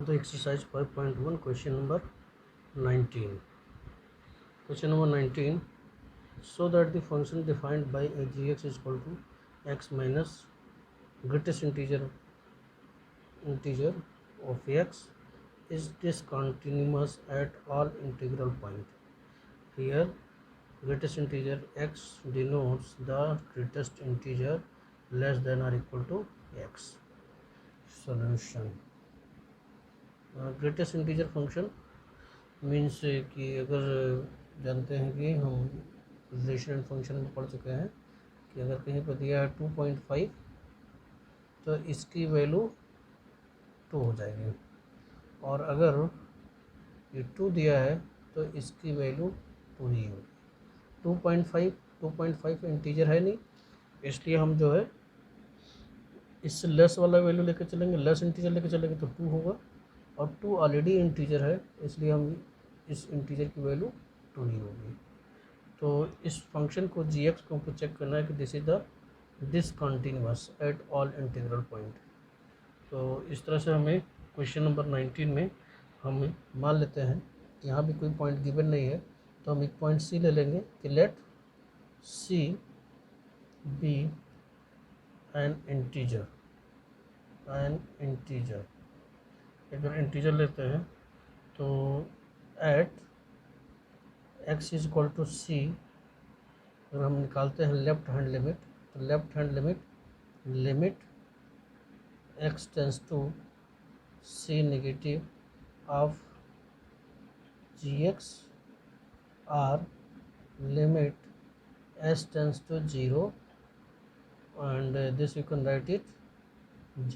The exercise 5.1 question number 19. Question number 19. So that the function defined by a gx is equal to x minus greatest integer of x is discontinuous at all integral point. Here greatest integer x denotes the greatest integer less than or equal to x. Solution. Greatest integer function means कि अगर जानते हैं कि हम relation and function में पढ़ चुके हैं कि अगर कहीं पर दिया है 2.5 तो इसकी वैल्यू 2 हो जाएगी, और अगर ये 2 दिया है तो इसकी वैल्यू 2 ही होगी। 2.5 इंटीजर है नहीं, इसलिए हम जो है इससे लेस वाला वैल्यू लेकर चलेंगे, लेस इंटीजर लेकर चलेंगे तो 2 होगा, और 2 ऑलरेडी इंटीजर है इसलिए हम इस इंटीजर की वैल्यू 2 ही होगी। तो इस फंक्शन को gx को हमको चेक करना है कि this is the discontinuous eight all integral point. तो इस तरह से हमें क्वेश्चन नंबर 19 में हम मान लेते हैं यहाँ भी कोई पॉइंट गिवन नहीं है, तो हम एक पॉइंट सी ले लेंगे कि let c be an integer. अगर इंटीजर लेते हैं तो at x is equal to c, अगर हम निकालते हैं लेफ्ट हैंड लिमिट, तो left hand limit x tends to c negative of gx और limit s tends to 0, and this you can write it g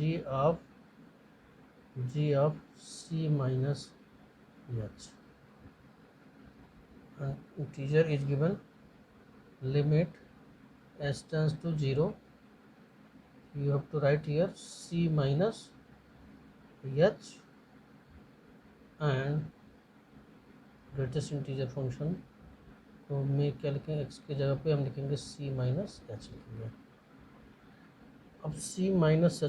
of c minus h, and integer is given limit s tends to 0, you have to write here c minus h, and greatest integer function तो में क्या लिखेंगे, x की जगह पे हम लिखेंगे c minus h लिखेंगे। अब c minus h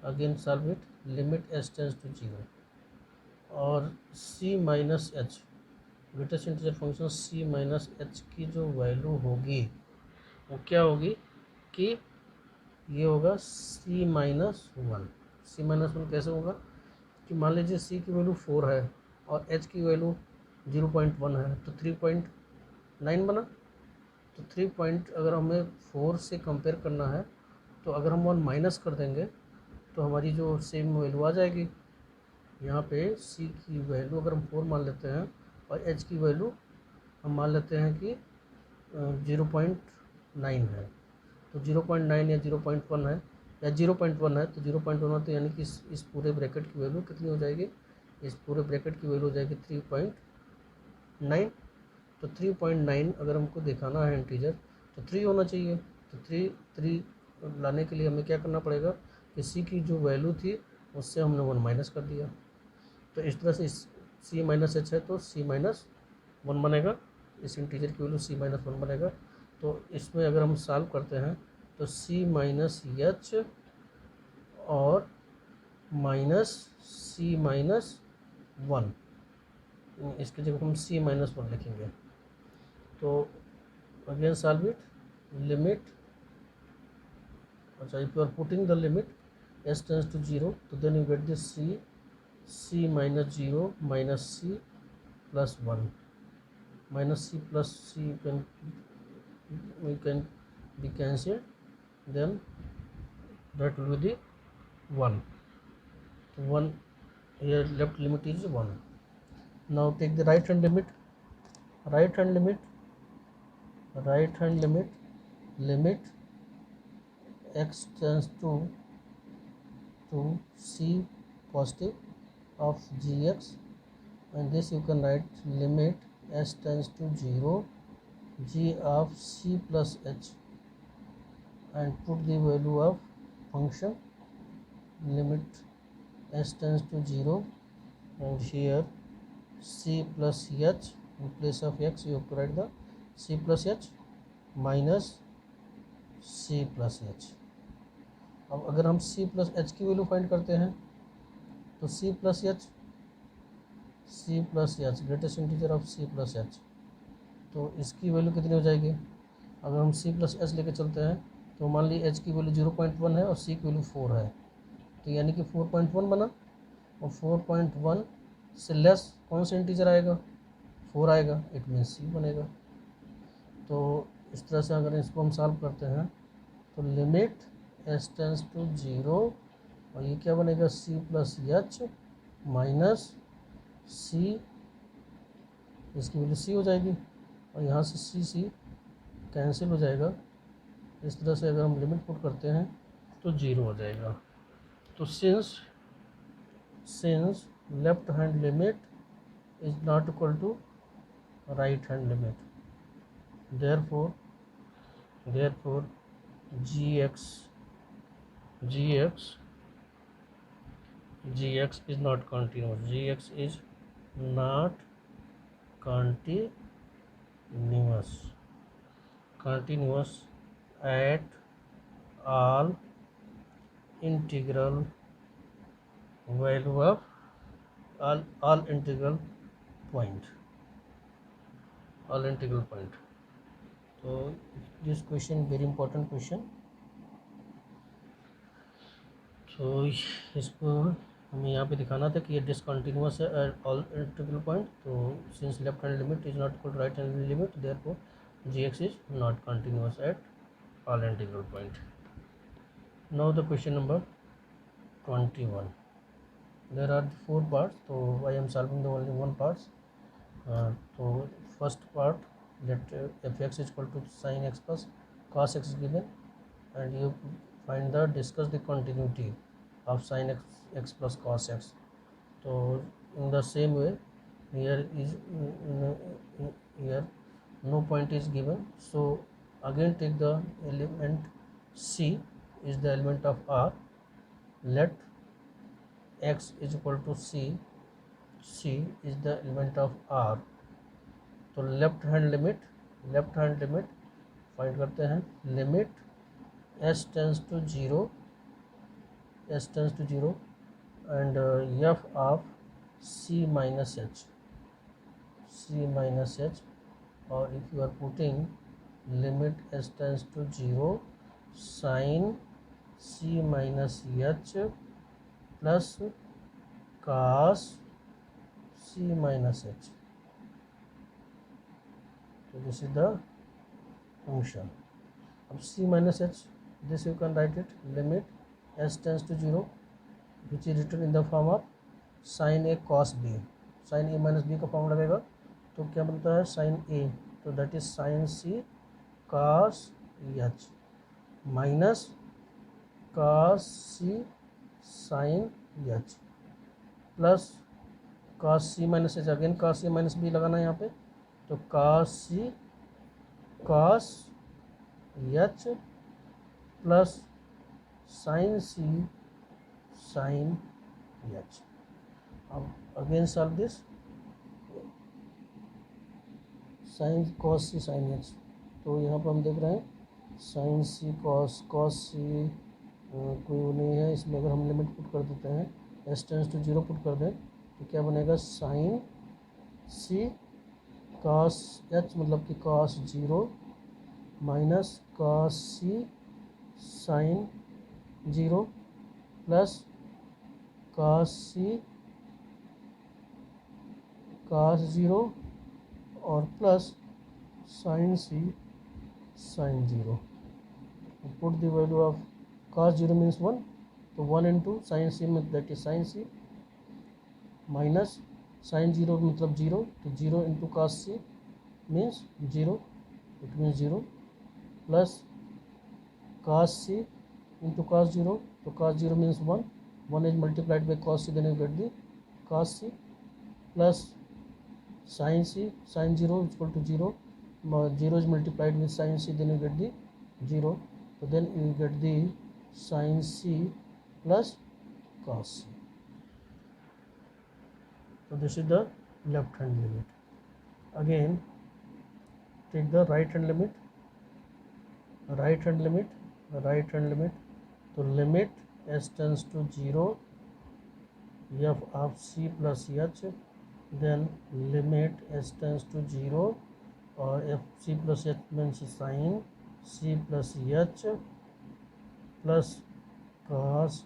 again solve it, limit s tends to 0, और c minus h greatest integer function c minus h की जो वैल्यू होगी वो क्या होगी कि ये होगा c माइनस 1। c माइनस 1 कैसे होगा कि मान लीजिए c की वैल्यू 4 है और h की वैल्यू 0.1 है, तो 3.9 बना। तो 3 पॉइंट अगर हमें 4 से कंपेयर करना है तो अगर हम 1 माइनस कर देंगे तो हमारी जो सेम वैल्यू आ जाएगी। यहाँ पे c की वैल्यू अगर हम 4 मान लेते हैं और h की वैल्यू हम मान लेते हैं कि 0.9 है, तो 0.9 या 0.1 है या 0.1 है, तो 0.1 तो यानी कि इस पूरे ब्रैकेट की वैल्यू कितनी हो जाएगी, इस पूरे ब्रैकेट की वैल्यू हो जाएगी 3.9। तो 3.9 अगर हमको दिखाना है इंटीजर तो 3 होना चाहिए, तो 3 लाने के लिए हमें क्या करना पड़ेगा कि c की जो वैल्यू थी उससे हमने 1 माइनस कर दिया। तो इस तरह से c माइनस h है तो c माइनस 1 बनेगा, इस इंटीजर की वैल्यू c माइनस 1 बनेगा। तो इसमें अगर हम सॉल्व करते हैं तो c माइनस h और माइनस c माइनस 1, इसकी जगह हम c माइनस 1 लिखेंगे। तो अगेन सॉल्व इट, लिमिट, अच्छा if you are putting the limit s tends to 0, तो then you get this c minus 0 minus c plus 1, minus c plus c can be cancelled, then that will be the 1. 1 here, left limit is 1. Now take the right hand limit, limit x tends to c positive of gx, and this you can write limit s tends to 0 g of c plus h, and put the value of function limit s tends to 0, and here c plus h, in place of x you have to write the c plus h minus c plus h। अब अगर हम c plus h की value find करते हैं तो c plus H, greatest integer of c plus h, तो इसकी value कितनी हो जाएगी? अगर हम c प्लस एच लेके चलते हैं तो मान ली h की वैल्यू 0.1 है और c की वैल्यू 4 है, तो यानी कि 4.1 बना, और 4.1 से लेस कौन सा इंटीजर आएगा? 4 आएगा, इट मीन c बनेगा। तो इस तरह से अगर इसको हम सॉल्व करते हैं तो लिमिट s टेंस टू 0, और ये क्या बनेगा? c plus H minus c, इसकी वैल्यू c हो जाएगी, और यहाँ से c कैंसिल हो जाएगा। इस तरह से अगर हम लिमिट पुट करते हैं तो 0 हो जाएगा। तो since left hand limit is not equal to right hand limit, therefore gx is not continuous, gx is not continuous at all integral value of all integral point, तो this question very important question. तो इसको हमें यहाँ पे दिखाना था कि ये डिसकंटिन्यूअस है एट ऑल इंटीग्रल पॉइंट, तो since left hand limit is not equal to right hand limit, therefore gx is not continuous at all integral point. Now the question number 21, there are 4 parts, तो I am solving the only 1 parts. तो first part, that fx is equal to sin x plus cos x is given, and you discuss the continuity of sin x plus cos x. So in the same way, here no point is given, so again take the element c is the element of R, let x is equal to c is the element of R। तो left hand limit find करते हैं। Limit s tends to 0 and f of c minus h, और if you are putting limit s tends to 0 sine c minus h plus cos c minus h, so this is the function। अब c minus h, this you can write it, limit s tends to 0, which is written in the form of sin a cos b, sin a minus b का form लगेगा तो क्या बनता है? sin a, तो that is sin c cos h minus cos c sin h plus cos c minus h, again cos c minus b लगाना है यहाँ पे, तो cos c cos h plus sin c sin h। अब again solve this, sin cos c sin h, तो यहाँ पर हम देख रहे हैं sin c cos c कोई वो नहीं है, इसमें अगर हम लिमिट पुट कर देते हैं, s टेंस टू 0 पुट कर दें तो क्या बनेगा? sin c cos h मतलब कि cos 0 minus cos c sin 0 plus cos c cos 0 और plus sin c sin 0। Put the value of cos 0 means 1, तो 1 इंटू sin c में that is sin c minus sin 0 मतलब 0, तो 0 into cos c means 0, it means 0 plus cos c into cos 0, तो cos 0 means 1 is multiplied by cos c, then you get the cos c plus sin c sin 0 equal to 0, 0 is multiplied with sin c, then you get the 0, तो then you get the sin c plus cos c। So this is the left hand limit. Again take the right hand limit, तो limit s tends to 0 f of c plus h, then limit h tends to zero, और f c plus h means sine c plus h plus cos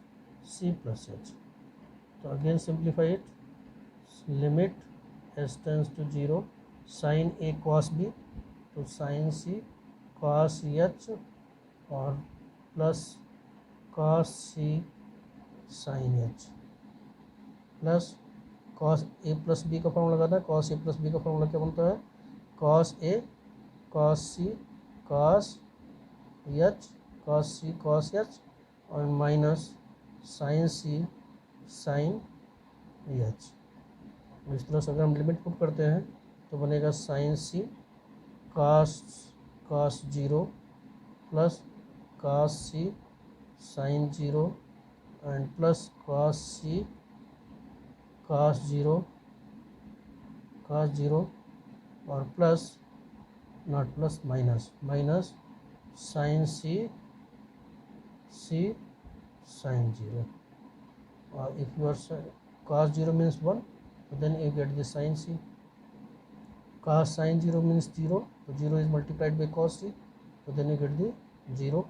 c plus h. तो again simplify it, limit h tends to zero, sine a cos b, तो sine c cos h और plus cos c sine h, plus cos a plus b का formula लगाना है। Cos a plus b का formula क्या बनता है? Cos ए cos c cos c cos h और minus sine c sine H. इस तरह से अगर हम लिमिट पुट करते हैं तो बनेगा sine c cos zero plus cos c sine zero and plus cos c cos zero और plus not plus minus sine c sine zero. और if you are cos 0 means 1, so then you get the sin c. Cos sin 0 means 0, so 0 is multiplied by cos c, so then you get the 0,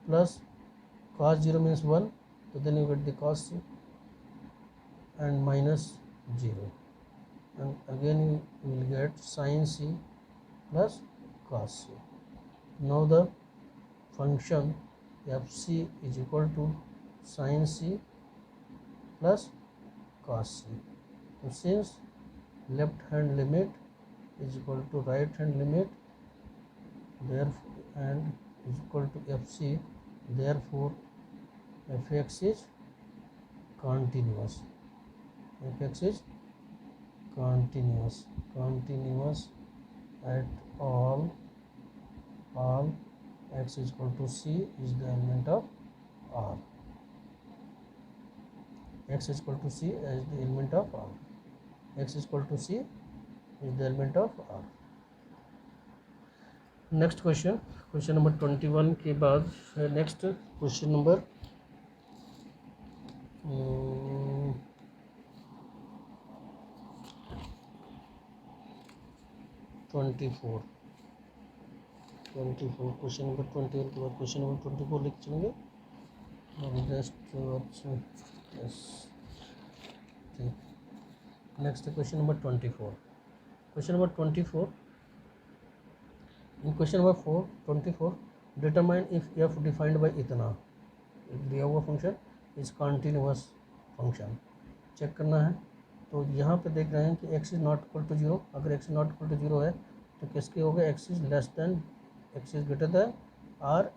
plus cos 0 means 1, so then you get the cos c and minus 0, and again you will get sin c plus cos c. Now the function fc is equal to sin c plus cos c. So since left hand limit is equal to right hand limit, therefore and is equal to fc, therefore fx is continuous. Fx is continuous at all x is equal to c is the element of R. X is equal to c as the element of R. X is equal to c is the element of R. Next question number 21 के बाद next question number 24। Question number 21 के बाद question number 24 लिख चलेंगे और next question number 24। Question number 24, in question number 24 determine if f defined by इतना, दिया हुआ function is continuous function check करना है। तो यहाँ पे देख रहे हैं कि x is not equal to zero, अगर x not equal to zero है तो किसके हो गए? x is less than, x is greater than और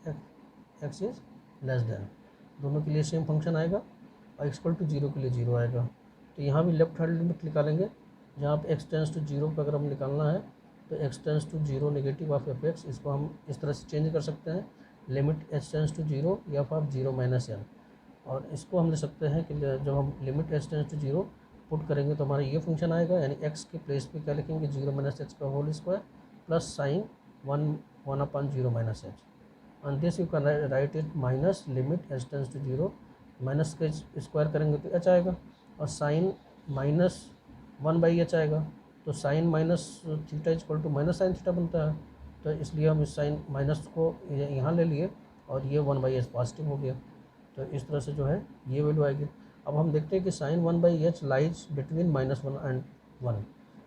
x इज़ लेस देन, दोनों के लिए सेम फंक्शन आएगा और x इक्वल टू जीरो के लिए जीरो आएगा। तो यहाँ भी लेफ्ट हैंड लिमिट निकालेंगे, जहाँ पे x टेंस टू जीरो पर अगर हम निकालना है तो x tends to zero negative of fx, इसको हम इस तरह से चेंज कर सकते हैं, limit h tends to zero f of zero minus n. और इसको हम ले सकते हैं कि जब हम limit h tends to zero put करेंगे तो हमारा ये फंक्शन आएगा, यानी x के प्लेस पे क्या लिखेंगे? जीरो माइनस एच का whole square plus sine 1/0 minus h, on this you can write it minus limit h tends to zero, minus के स्क्वायर करेंगे तो h आएगा और साइन माइनस 1/h आएगा, तो sine minus theta is equal to minus sine theta बनता है। तो इसलिए हम इस साइन माइनस को यहाँ ले लिए और ये 1/h पॉजिटिव हो गया। तो इस तरह से जो है ये वैल्यू आएगी। अब हम देखते हैं कि sine 1/h lies between -1 and 1,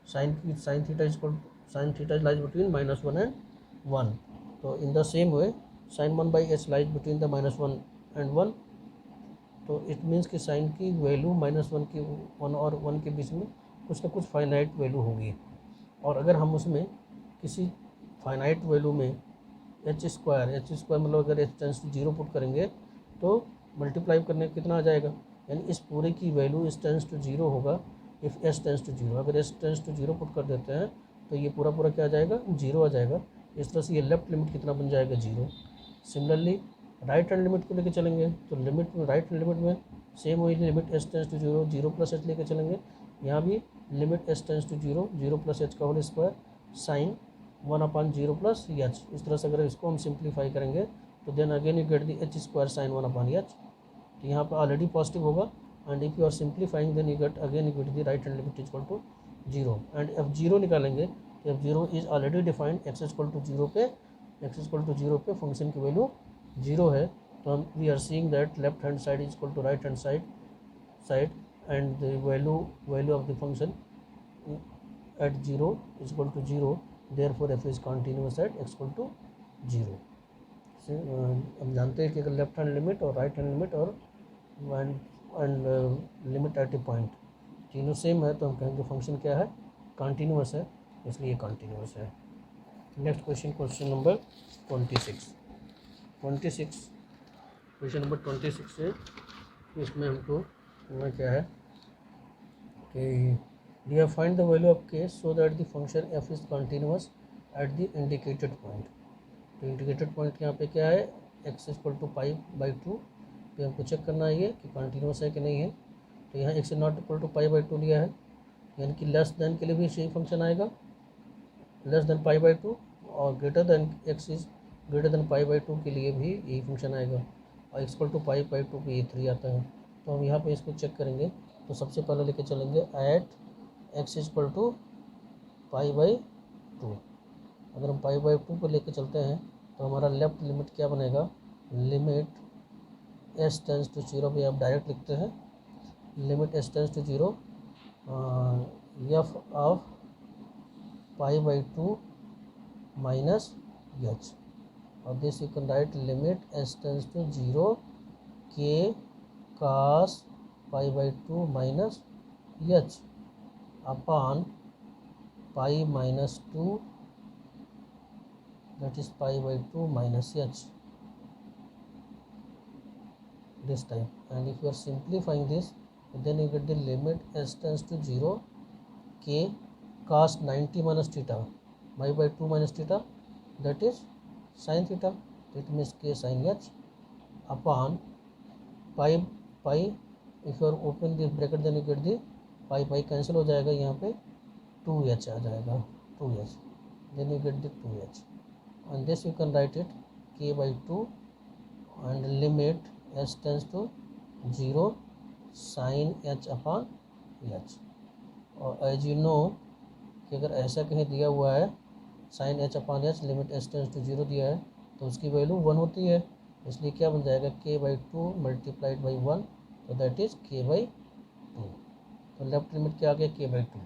sine theta is lies between -1 and 1। तो in the same way sine 1/h lies between the -1 and 1, तो इट मीन्स कि साइन की वैल्यू -1 और 1 के बीच में कुछ ना कुछ फाइनाइट वैल्यू होगी। और अगर हम उसमें किसी फाइनाइट वैल्यू में एच स्क्वायर मतलब अगर h tends to zero put करेंगे तो मल्टीप्लाई करने कितना आ जाएगा, यानी इस पूरे की वैल्यू इस टेंस टू जीरो होगा if s tends to zero. अगर s tends to zero put कर देते हैं तो ये पूरा क्या आ जाएगा? जीरो आ जाएगा। इस तरह से ये लेफ्ट लिमिट कितना बन जाएगा? Zero. Similarly right hand limit को लेकर चलेंगे तो लिमिट में राइट हैंड लिमिट में सेम वही limit as tends to zero, zero plus h लेकर चलेंगे। यहाँ भी limit as tends to zero, zero plus h का whole square sine 1/0 plus h. इस तरह से अगर इसको हम सिंप्लीफाई करेंगे तो then again you get the h square sine 1/h। तो यहाँ पर ऑलरेडी पॉजिटिव होगा and if you are simplifying then you get the right hand limit is equal to 0 and f zero निकालेंगे तो f zero is already defined x is equal to 0 पे function की value 0 है। तो हम we are seeing that left hand side is equal to right hand side and the value of the function at 0 is equal to 0, therefore f is continuous at x equal to 0। हम जानते हैं कि अगर left hand limit और right hand limit और and limit at A point तीनों same है तो हम कहेंगे फंक्शन क्या है, कंटिन्यूअस है, इसलिए कंटिन्यूअस है। Next question number 26 question number 26 है। इसमें हमको क्या है कि we have find the value of k so that the function f is continuous at the indicated point। तो इंडिकेटेड पॉइंट यहाँ पे क्या है, x equal to pi by 2 पे हमको चेक करना है ये कि कंटिन्यूस है कि नहीं है। तो यहाँ x not equal to pi by 2 लिया है, यानी कि लेस देन के लिए भी सही फंक्शन आएगा, लेस देन पाई बाई 2, और greater than x is greater than pi by 2 के लिए भी यही फंक्शन आएगा, और x equal to pi by 2 पे ये 3 आता है। तो हम यहाँ पे इसको चेक करेंगे। तो सबसे पहले लेके चलेंगे at x is equal to pi by 2। अगर हम पाई बाई 2 पर लेके चलते हैं तो हमारा लेफ्ट लिमिट क्या बनेगा, लिमिट s टेंस टू 0 पे आप डायरेक्ट लिखते हैं, limit s tends to 0 f of pi by 2 minus h, और this you can write limit s tends to 0 k cos pi by 2 minus h upon pi minus 2, that is pi by 2 minus h this time, and if you are simplifying this then you get the limit s tends to 0 k cos 90 minus theta pi by 2 minus theta, that is sin theta, it means k sin h upon pi if you are open this bracket then you get the pi cancel हो जाएगा, यहाँ पे 2h आ जाएगा, 2h, then you get the 2h, and this you can write it k by 2 and limit s tends to 0 sine h upon h। और as you know कि अगर ऐसा कहीं दिया हुआ है sine h upon h, limit s tends to 0 दिया है तो उसकी वैल्यू 1 होती है, इसलिए क्या बन जाएगा k बाई 2 मल्टीप्लाइड बाई 1, तो दैट इज k बाई 2। तो लेफ्ट लिमिट क्या आ गया, k बाई 2।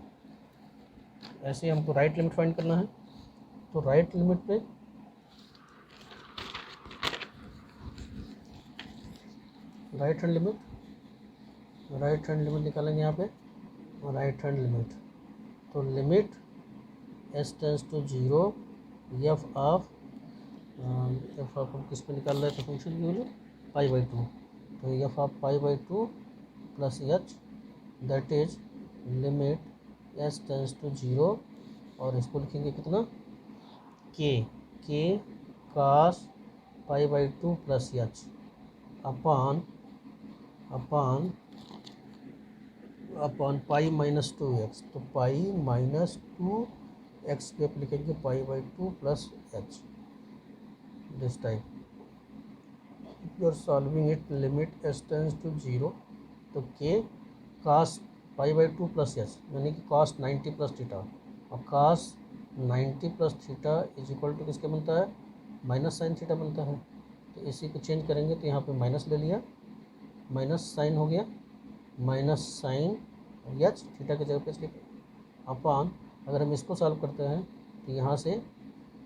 ऐसे हमको राइट लिमिट फाइंड करना है। तो राइट लिमिट पे राइट हैंड लिमिट निकालेंगे यहाँ पे, राइट हैंड लिमिट। तो limit s tends to 0 f of हम किस पे निकाल रहे हैं, तो फंक्शन की वैल्यू पाई बाई 2, तो f of pi by 2 plus h, that is limit s tends to 0, और इसको लिखेंगे कितना, k cos pi by 2 plus h upon pi minus 2x, तो पाई माइनस 2x के पे लिखेंगे pi by 2 plus h this type. You are solving it, limit s tends to 0, तो k cos pi by 2 plus h यानी कि cos 90 plus theta, और cos 90 plus theta is equal to किसके बनता है, माइनस साइन थीटा बनता है। तो इसी को चेंज करेंगे तो यहाँ पे माइनस ले लिया, माइनस साइन हो गया, माइनस साइन h थीटा की जगह पे इसलिए अपॉन, अगर हम इसको सॉल्व करते हैं तो यहाँ से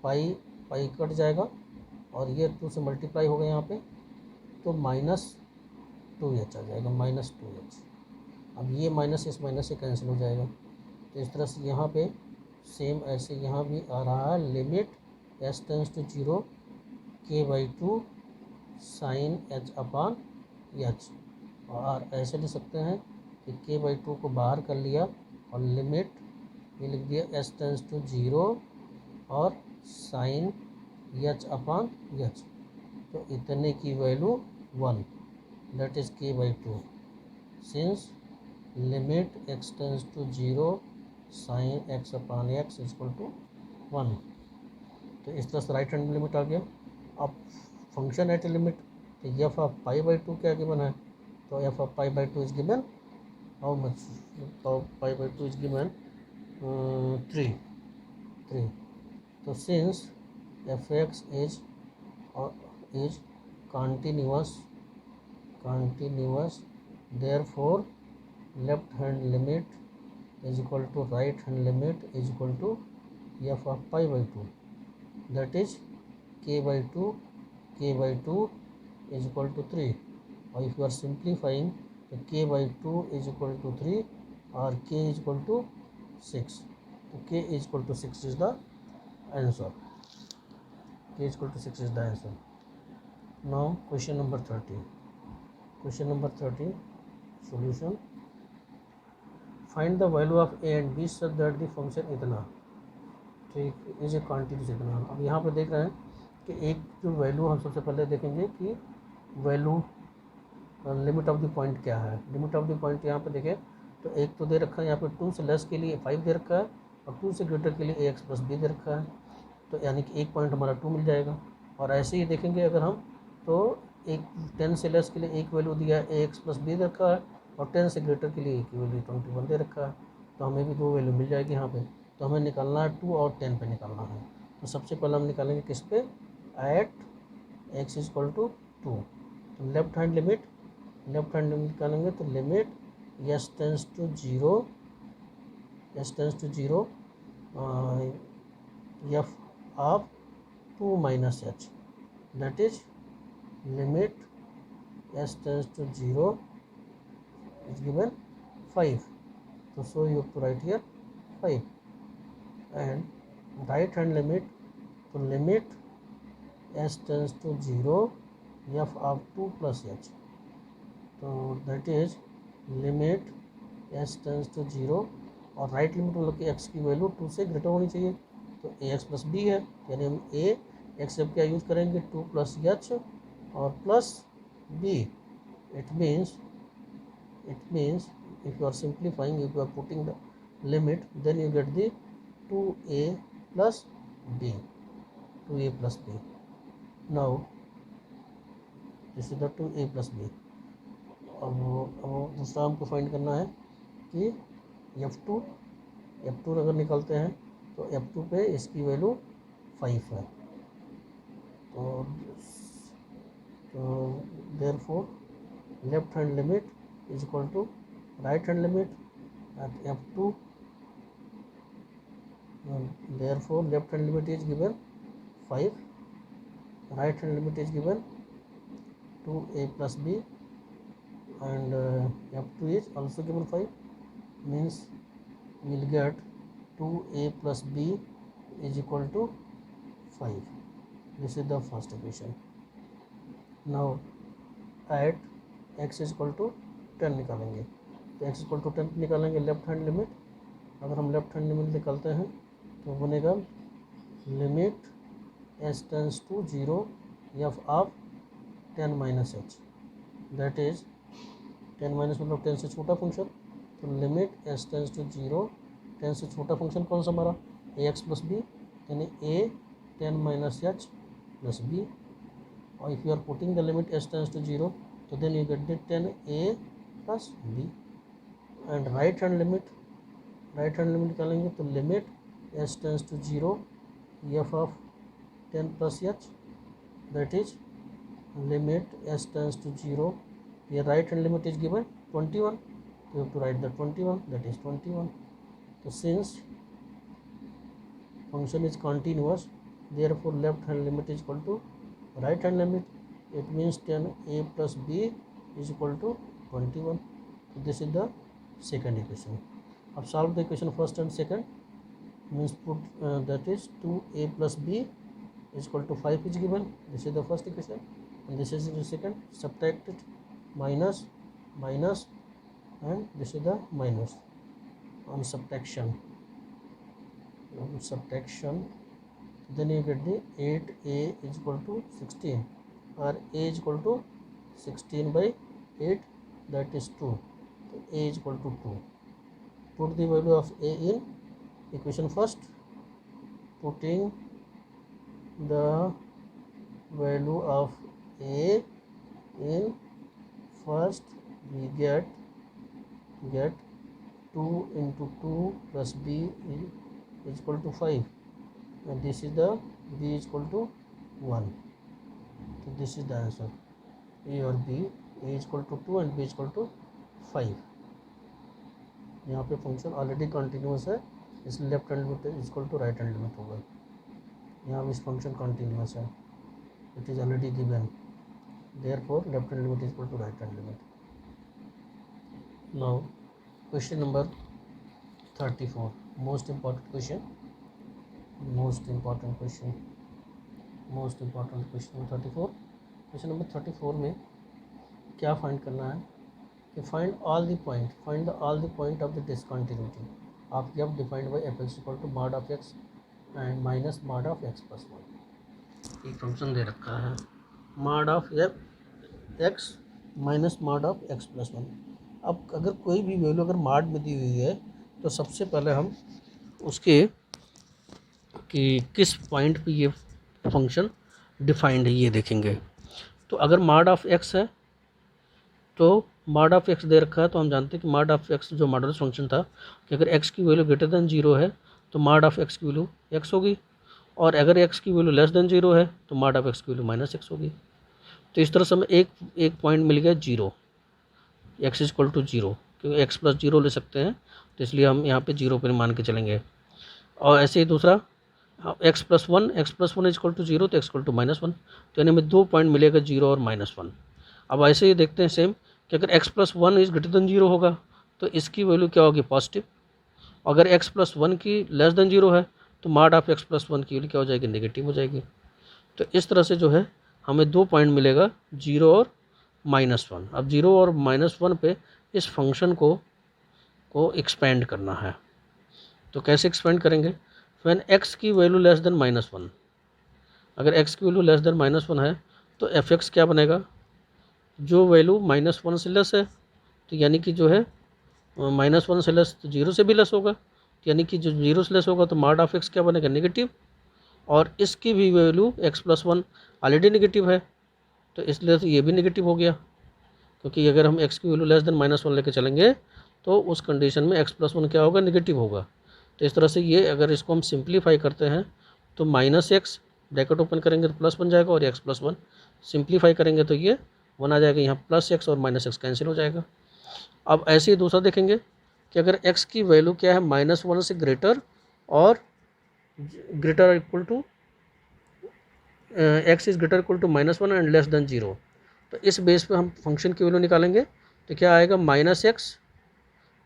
पाई कट जाएगा और ये 2 से मल्टीप्लाई होगा यहाँ पे, तो माइनस 2h आ जाएगा, माइनस 2h। अब ये माइनस इस माइनस से कैंसिल हो जाएगा, तो इस तरह से यहाँ पे सेम ऐसे यहाँ भी आ रहा है, limit s tends to 0 k by 2 sine h upon h, और ऐसे लिख सकते हैं कि k बाई 2 को बाहर कर लिया और लिमिट ये लिख दिया s टेंस टू 0 और साइन h अपॉन h, तो इतने की value 1, that is k by 2, since limit x tends to 0 sine x upon x is equal to 1। तो इस तरह से राइट हैंड लिमिट आ गया। अब फंक्शन एट लिमिट, तो एफ ऑफ पाई बाई 2 के आगे बना है, तो f of pi by 2 is given how much? Pi by 2 is given 3. So since fx is continuous, therefore left hand limit is equal to right hand limit is equal to f of pi by 2, that is k by 2 is equal to 3. or if you are simplifying, the k by 2 is equal to 3 or k is equal to 6. So k is equal to 6 is the answer. K is equal to 6 is the answer. Now question number 13. Solution. Find the value of a and b such that the function इतना, ठीक, is a quantity इतना. अब यहाँ पर देख रहे हैं कि एक जो वैल्यू हम सबसे पहले देखेंगे कि value limit of the point क्या है. लिमिट ऑफ द पॉइंट यहाँ पे देखें तो एक तो दे रखा है यहाँ पे 2 से लेस के लिए 5 दे रखा है और 2 से ग्रेटर के लिए ax प्लस बी दे रखा है. तो यानी कि एक पॉइंट हमारा 2 मिल जाएगा. और ऐसे ही देखेंगे अगर हम तो एक 10 से लेस के लिए एक वैल्यू दिया है ax प्लस बी दे रखा है और 10 से ग्रेटर के लिए एक वैल्यू 21 दे रखा है. तो हमें भी 2 वैल्यू मिल जाएगी यहाँ पे. तो हमें निकालना है 2 और 10 पे निकालना है. तो सबसे पहले हम निकालेंगे किस पे, at x is equal to 2. तो लेफ्ट हैंड लिमिट निकालेंगे तो limit s tends to 0 f of 2 minus h, that is limit s tends to 0 is given 5. So you have to write here 5. And right hand limit, so limit s tends to 0 f of 2 plus h. So that is limit s tends to 0 और right limit मतलब कि x की value 2 से greater होनी चाहिए. तो ax plus B है, यानी हम x जब क्या यूज़ करेंगे 2 प्लस h और plus b. It means if you are simplifying, if you are putting the limit, then you get the 2a plus b. Now this is the 2a plus b. अब दूसरा हमको find करना है कि f2 अगर निकालते हैं तो f2 पे इसकी वैल्यू 5 है. तो therefore left hand limit is equal to right hand limit at f2. Therefore left hand limit is given 5, right hand limit is given 2a plus b, and f2 is also given 5, means we will get 2a plus b is equal to 5. This is the first equation. Now at x is equal to 10 निकालेंगे. तो x equal to 10 निकालेंगे left hand limit. अगर हम left hand limit निकालते हैं तो बनेगा limit s tends to 0 f of 10 minus h, that is 10 minus मतलब 10 से छोटा फंक्शन. तो लिमिट s टेंस टू 0, 10 से छोटा फंक्शन कौन सा हमारा ax प्लस बी, यानी a 10 minus h plus b. और if you are putting the limit s tends to 0, तो then you get the 10a plus b. And right hand limit निकालेंगे तो limit s tends to 0 f of 10 plus h, that is limit s tends to 0. ये right hand limit is given 21, तो you have to write the 21, that is 21. तो since function is continuous, therefore left hand limit is equal to right hand limit. It means 10a plus b is equal to 21. So this is the second equation. अब solve the equation first and second, means put that is 2a plus b is equal to 5 is given. This is the first equation and this is the second. Subtract it, minus and this is the minus. On subtraction, then you get the 8a is equal to 16, or a is equal to 16 by 8, that is 2. So a is equal to 2. Put the value of a in equation first. Putting the value of a in first we get 2 into 2 plus b is equal to 5, and this is the b is equal to 1. So this is the answer, a और b, a is equal to 2 and b is equal to 5. यहाँ पे function already continuous है, इसलिए left hand limit is equal to right hand limit होगा. यहाँ पे इस function continuous है, it is already given, therefore left hand limit is equal to right hand limit. Now question number 34, most important question number 34. Question number 34 में क्या find करना है कि find all the point of the discontinuity of f defined by f x equal to mod of x and minus mod of x plus 1. एक function दे रखा है mod of F x minus mod of x plus 1. अब अगर कोई भी value अगर mod में दी हुई है तो सबसे पहले हम उसके कि किस पॉइंट पे ये फंक्शन डिफाइंड है ये देखेंगे. तो अगर मॉड ऑफ एक्स है तो मॉड ऑफ एक्स दे रखा है, तो हम जानते हैं कि मॉड ऑफ एक्स जो मॉडुलस फंक्शन था कि अगर एक्स की वैल्यू ग्रेटर देन 0 है तो मॉड ऑफ एक्स की वैल्यू एक्स होगी, और अगर एक्स की वैल्यू लेस देन 0 है तो मॉड ऑफ एक्स की वैल्यू माइनस एक्स होगी. तो इस तरह से हमें एक पॉइंट मिल गया 0, एक्स इज इक्वल टू 0, क्योंकि एक्स प्लस 0 ले सकते हैं तो इसलिए हम यहाँ पे 0 पर मान के चलेंगे. और ऐसे ही दूसरा x plus one is equal to 0 तो एक्स इक्वल टू -1, तो यानी हमें 2 पॉइंट मिलेगा 0 और -1. अब ऐसे ही देखते हैं सेम कि अगर x plus 1 is greater then 0 होगा तो इसकी वैल्यू क्या होगी पॉजिटिव, अगर x प्लस 1 की लेस देन 0 है तो मॉड ऑफ x प्लस 1 की वैल्यू क्या हो जाएगी नेगेटिव हो जाएगी. तो इस तरह से जो है हमें 2 पॉइंट मिलेगा 0 और -1. अब 0 और -1 पे इस फंक्शन को एक्सपेंड करना है. तो कैसे एक्सपेंड करेंगे, व्हेन x की वैल्यू लेस देन -1, अगर x की वैल्यू लेस देन -1 है तो f(x) क्या बनेगा, जो वैल्यू -1 से लेस है तो यानी कि जो है -1 से लेस तो 0 से भी लेस होगा, तो यानी कि जो 0 से लेस होगा तो मॉड ऑफ x क्या बनेगा नेगेटिव, और इसकी भी value x plus 1 already negative है तो इसलिए तो ये भी नेगेटिव हो गया, क्योंकि अगर हम x की वैल्यू लेस देन -1 लेके चलेंगे तो उस कंडीशन में x प्लस 1 क्या होगा नेगेटिव होगा. तो इस तरह से ये अगर इसको हम सिंप्लीफाई करते हैं तो -x ब्रैकेट ओपन करेंगे तो प्लस बन जाएगा, और x प्लस 1 सिंप्लीफाई करेंगे तो ये 1 आ जाएगा, यहाँ +x और -x कैंसिल हो जाएगा. अब ऐसे ही दूसरा देखेंगे कि अगर x की वैल्यू क्या है -1 से ग्रेटर और greater equal to x is greater equal to -1 and less than 0, तो इस बेस पे हम फंक्शन की वैल्यू निकालेंगे तो क्या आएगा -x,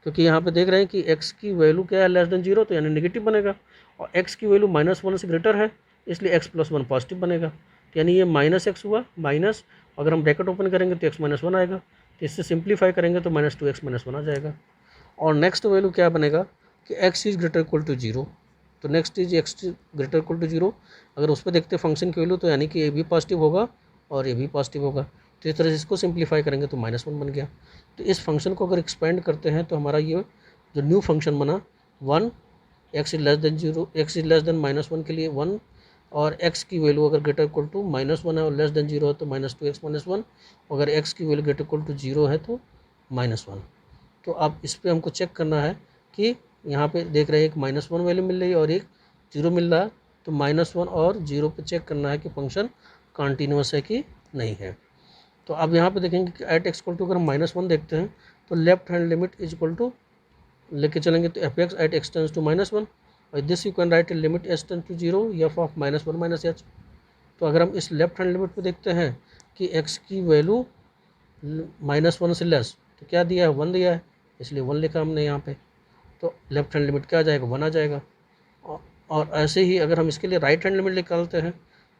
क्योंकि यहाँ पे देख रहे हैं कि x की वैल्यू क्या है लेस देन 0 तो यानी नेगेटिव बनेगा, और x की वैल्यू -1 से ग्रेटर है इसलिए x प्लस 1 पॉजिटिव बनेगा, तो यानी ये -x हुआ माइनस, अगर हम ब्रैकेट ओपन करेंगे तो x -1 आएगा, तो इससे सिंप्लीफाई करेंगे तो -2x -1 आ जाएगा. और नेक्स्ट वैल्यू क्या बनेगा कि x is greater equal to 0, तो next is x greater equal to 0, अगर उस पर देखते हैं फंक्शन की वैल्यू तो यानी कि ये भी पॉजिटिव होगा और ये भी पॉजिटिव होगा, तो इस तरह से इसको सिंप्लीफाई करेंगे तो -1 बन गया. तो इस फंक्शन को अगर एक्सपेंड करते हैं तो हमारा ये जो न्यू फंक्शन बना 1, x is less than 0, x is less than -1 के लिए 1, और x की वैल्यू अगर ग्रेटर इक्वल टू -1 है और लेस देन 0 है तो -2x -1, अगर x की वैल्यू ग्रेटर इक्वल टू 0 है तो -1. तो अब इस पर हमको चेक करना है कि यहाँ पे देख रहे हैं एक -1 वैल्यू मिल रही है और एक 0 मिल रहा है, तो -1 और 0 पे चेक करना है कि फंक्शन कॉन्टीन्यूस है कि नहीं है. तो अब यहाँ पे देखेंगे कि एट एक्स इक्वल टू अगर हम -1 देखते हैं तो left hand limit is equal to लेके चलेंगे तो f(x) eight x tends to -1, और this you can write limit s tends to 0 f of -1 -h. तो अगर हम इस लेफ्ट हैंड लिमिट पे देखते हैं कि x की वैल्यू -1 से लेस, तो क्या दिया है 1 दिया है, इसलिए 1 लिखा हमने यहाँ पे, तो लेफ्ट हैंड लिमिट क्या आ जाएगा 1 आ जाएगा. और ऐसे ही अगर हम इसके लिए राइट हैंड लिमिट निकालते हैं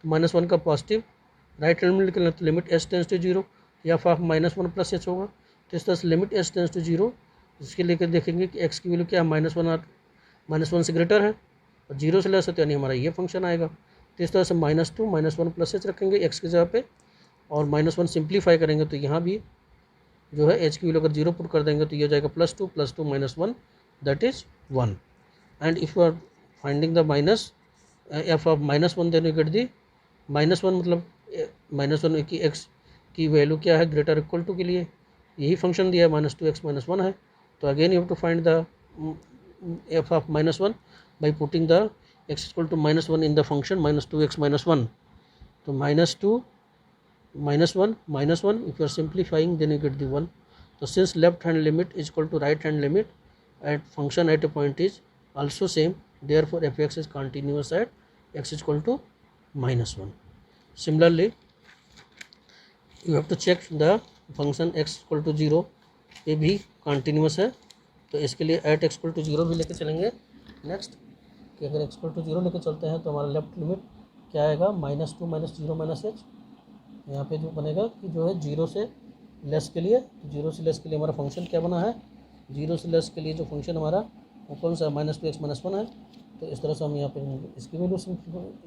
तो -1 का पॉजिटिव राइट हैंड लिमिट निकालना तो लिमिट s टेंस टू 0 या ऑफ -1 प्लस h होगा, तो इस तरह से लिमिट s टेंस टू 0 इसके लेकर देखेंगे कि x की वैल्यू क्या है -1 से ग्रेटर है और 0 से लेस है, तो यानी हमारा ये फंक्शन आएगा. तो इस तरह से -2 -1 प्लस h रखेंगे x की जगह पे, और -1 सिंप्लीफाई करेंगे तो यहाँ भी जो है h की वैल्यू अगर 0 पुट कर देंगे तो ये हो जाएगा +2 + 2 -1 that is 1. And if you are finding the minus f of -1 then you get the -1, मतलब -1 की x की वैल्यू क्या है ग्रेटर इक्वल टू के लिए, यही फंक्शन दिया है -2x-1 है। तो again you have to find the f of -1 by putting the x equal to -1 in the function -2x-1. तो -2 -1 -1, if you are simplifying then you get the 1. So since left hand limit is equal to right hand limit at function at a point is also same, therefore fx is continuous at x is equal to -1. Similarly you have to check the function x equal to 0, ये भी continuous है, तो इसके लिए eight x equal to 0 भी लेके चलेंगे. Next कि अगर x equal to 0 लेके चलते हैं तो हमारा लेफ्ट लिमिट क्या आएगा, -2 -0 -h. यहाँ पे जो बनेगा कि जो है जीरो से लेस के लिए, जीरो से लेस के लिए हमारा फंक्शन क्या बना है, जीरो से लेस के लिए जो फंक्शन हमारा वो कौन सा -2x-1 है. तो इस तरह से हम यहाँ पे इसकी वैल्यू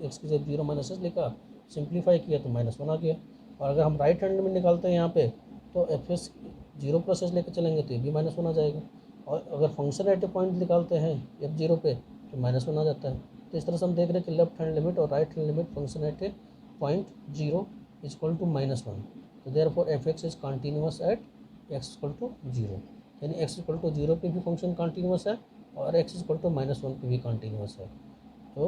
एक्स की जब 0 -h लेकर सिंप्लीफाई किया तो -1 आ गया. और अगर हम राइट हैंड में निकालते हैं यहाँ पे तो एफ एस 0 लेकर चलेंगे तो ये भी -1 आ जाएगा. और अगर फंक्शन एट ए पॉइंट निकालते हैं f0 पे तो -1 आ जाता है. तो इस तरह से हम देख रहे हैं कि लेफ्ट हैंड लिमिट और right hand limit function at A point 0 is equal to -1. तो therefore fx is continuous at x equal to 0. यानी x equal to 0 पे भी फंक्शन कंटिन्यूस है और x equal to -1 पे भी कंटिन्यूस है. तो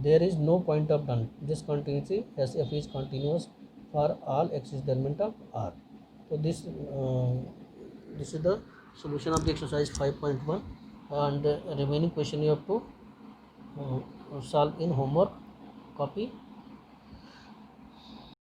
there is no point of discontinuity as f is continuous for all x is the element of R. So this is the solution of the exercise 5.1 and remaining question you have to solve in homework copy.